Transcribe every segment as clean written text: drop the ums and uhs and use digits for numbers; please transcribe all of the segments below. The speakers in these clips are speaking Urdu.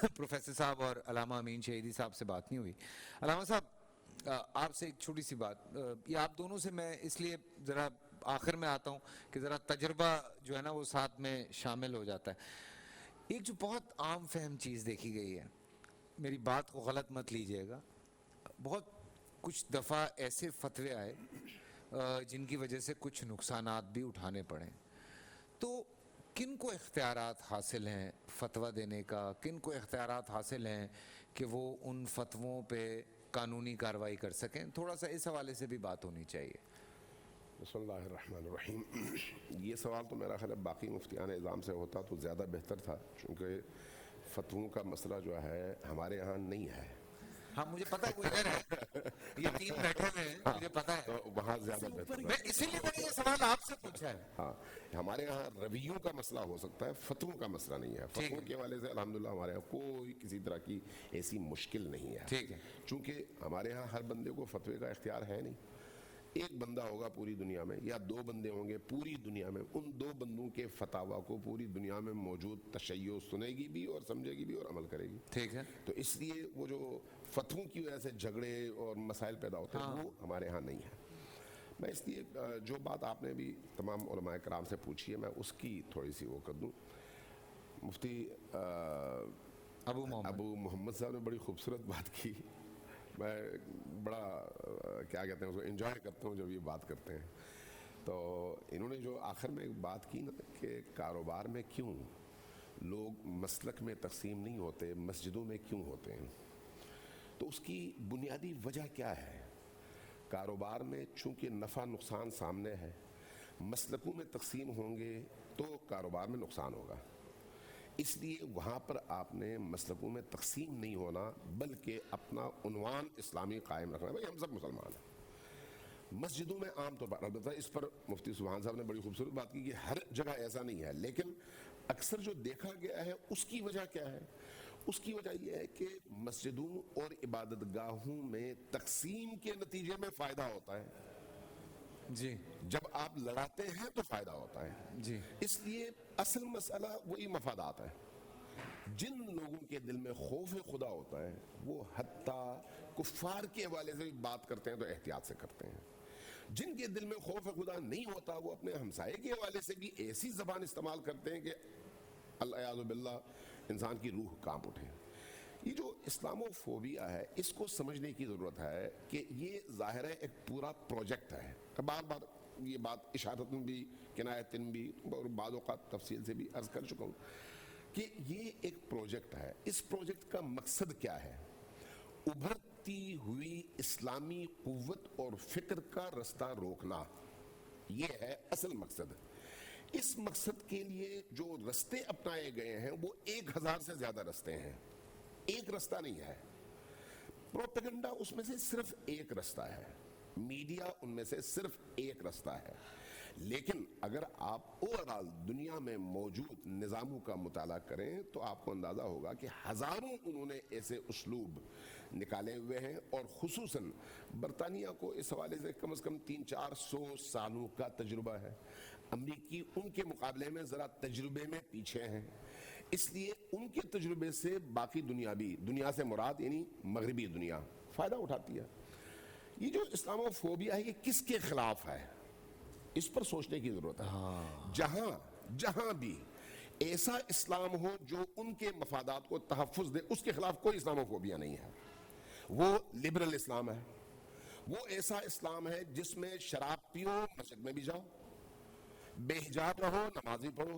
پروفیسر صاحب اور علامہ امین شہیدی صاحب سے بات نہیں ہوئی. علامہ صاحب آپ سے ایک چھوٹی سی بات, یہ آپ دونوں سے میں اس لیے ذرا آخر میں آتا ہوں کہ ذرا تجربہ جو ہے نا وہ ساتھ میں شامل ہو جاتا ہے. ایک جو بہت عام فہم چیز دیکھی گئی ہے, میری بات کو غلط مت لیجئے گا, بہت کچھ دفعہ ایسے فتوے آئے جن کی وجہ سے کچھ نقصانات بھی اٹھانے پڑے. تو کن کو اختیارات حاصل ہیں فتویٰ دینے کا, کن کو اختیارات حاصل ہیں کہ وہ ان فتووں پہ قانونی کارروائی کر سکیں؟ تھوڑا سا اس حوالے سے بھی بات ہونی چاہیے. بسم اللہ الرحمن الرحیم. یہ سوال تو میرا خیال ہے باقی مفتیان اعظام سے ہوتا تو زیادہ بہتر تھا, چونکہ فتووں کا مسئلہ جو ہے ہمارے ہاں نہیں ہے. ہاں مجھے پتا ہے وہ ادھر ہے, یہ تین بیٹھے ہوئے ہیں, مجھے پتا ہے, تو وہاں زیادہ بہتر میں اسی لیے میں نے یہ سوال آپ سے پوچھا ہے. ہاں, ہمارے یہاں رویوں کا مسئلہ ہو سکتا ہے, فتووں کا مسئلہ نہیں ہے. فتووں کے حوالے سے الحمدللہ ہمارے یہاں کوئی کسی طرح کی ایسی مشکل نہیں ہے. ٹھیک ہے, چونکہ ہمارے ہاں ہر بندے کو فتوے کا اختیار ہے نہیں. ایک بندہ ہوگا پوری دنیا میں یا دو بندے ہوں گے پوری دنیا میں, ان دو بندوں کے فتاوا کو پوری دنیا میں موجود تشیع سنے گی بھی اور سمجھے گی بھی اور عمل کرے گی. ٹھیک ہے, تو اس لیے وہ جو فتووں کی وجہ سے جھگڑے اور مسائل پیدا ہوتے ہیں وہ ہمارے ہاں نہیں ہے. میں اس لیے جو بات آپ نے بھی تمام علماء کرام سے پوچھی ہے میں اس کی تھوڑی سی وہ کر دوں. مفتی ابو محمد صاحب نے بڑی خوبصورت بات کی. میں بڑا کیا کہتے ہیں اس کو انجوائے کرتا ہوں جب یہ بات کرتے ہیں. تو انہوں نے جو آخر میں ایک بات کی نا کہ کاروبار میں کیوں لوگ مسلک میں تقسیم نہیں ہوتے, مسجدوں میں کیوں ہوتے ہیں, تو اس کی بنیادی وجہ کیا ہے؟ کاروبار میں چونکہ نفع نقصان سامنے ہے, مسلکوں میں تقسیم ہوں گے تو کاروبار میں نقصان ہوگا. اس لیے وہاں پر آپ نے مسلکوں میں تقسیم نہیں ہونا بلکہ اپنا عنوان اسلامی قائم رکھنا. بھائی ہم سب مسلمان ہیں. مسجدوں میں عام طور پر, البتہ اس پر مفتی سبحان صاحب نے بڑی خوبصورت بات کی کہ ہر جگہ ایسا نہیں ہے, لیکن اکثر جو دیکھا گیا ہے اس کی وجہ کیا ہے؟ اس کی وجہ یہ ہے کہ مسجدوں اور عبادت گاہوں میں تقسیم کے نتیجے میں فائدہ ہوتا ہے. جی, جب آپ لڑاتے ہیں تو فائدہ ہوتا ہے. جی, اس لیے اصل مسئلہ وہی مفادات ہے. جن لوگوں کے دل میں خوف خدا ہوتا ہے وہ حتیٰ کفار کے حوالے سے بات کرتے ہیں تو احتیاط سے کرتے ہیں. جن کے دل میں خوف خدا نہیں ہوتا وہ اپنے ہمسائے کے حوالے سے بھی ایسی زبان استعمال کرتے ہیں کہ العیاذ باللہ انسان کی روح کانپ اٹھے. یہ جو اسلامو فوبیا ہے اس کو سمجھنے کی ضرورت ہے کہ یہ ظاہر ہے ایک پورا پروجیکٹ ہے. بار بار یہ بات اشارتن بھی کنایتن بھی اور بعض اوقات تفصیل سے بھی عرض کر چکا ہوں کہ یہ ایک پروجیکٹ ہے. اس پروجیکٹ کا مقصد کیا ہے؟ ابھرتی ہوئی اسلامی قوت اور فکر کا رستہ روکنا, یہ ہے اصل مقصد. اس مقصد کے لیے جو رستے اپنائے گئے ہیں وہ 1000 سے زیادہ رستے ہیں. ایک رستہ نہیں ہے. پروپیگنڈا اس میں سے صرف ایک رستہ ہے, میڈیا ان میں سے صرف ایک رستہ ہے. لیکن اگر آپ اوورال دنیا میں موجود نظاموں کا مطالعہ کریں تو آپ کو اندازہ ہوگا کہ ہزاروں انہوں نے ایسے اسلوب نکالے ہوئے ہیں, اور خصوصاً برطانیہ کو اس حوالے سے کم از کم 300-400 سالوں کا تجربہ ہے. امریکی ان کے مقابلے میں ذرا تجربے میں پیچھے ہیں, اس لیے ان کے تجربے سے باقی دنیا بھی, دنیا سے مراد یعنی مغربی دنیا, فائدہ اٹھاتی ہے. یہ جو اسلامو فوبیا ہے یہ کس کے خلاف ہے اس پر سوچنے کی ضرورت ہے. جہاں بھی ایسا اسلام ہو جو ان کے مفادات کو تحفظ دے اس کے خلاف کوئی اسلامو فوبیا نہیں ہے. وہ لبرل اسلام ہے, وہ ایسا اسلام ہے جس میں شراب پیو مسجد میں بھی جاؤ, بے حجاب رہو نمازی پڑھو,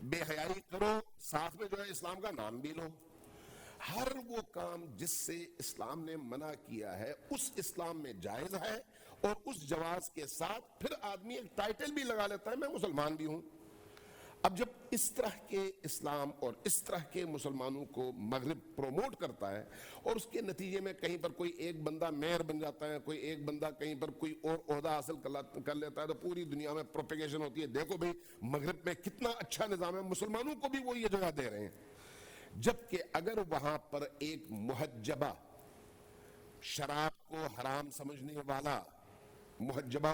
بے حیائی کرو ساتھ میں جو ہے اسلام کا نام بھی لو. ہر وہ کام جس سے اسلام نے منع کیا ہے اس اسلام میں جائز ہے, اور اس جواز کے ساتھ پھر آدمی ایک ٹائٹل بھی لگا لیتا ہے میں مسلمان بھی ہوں. اب جب اس طرح کے اسلام اور اس طرح کے مسلمانوں کو مغرب پروموٹ کرتا ہے اور اس کے نتیجے میں کہیں پر کوئی ایک بندہ میئر بن جاتا ہے, کوئی ایک بندہ کہیں پر کوئی اور عہدہ حاصل کر لیتا ہے, تو پوری دنیا میں پروپیگیشن ہوتی ہے دیکھو بھئی مغرب میں کتنا اچھا نظام ہے, مسلمانوں کو بھی وہ یہ جگہ دے رہے ہیں. جبکہ اگر وہاں پر ایک محجبہ شراب کو حرام سمجھنے والا محجبہ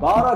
12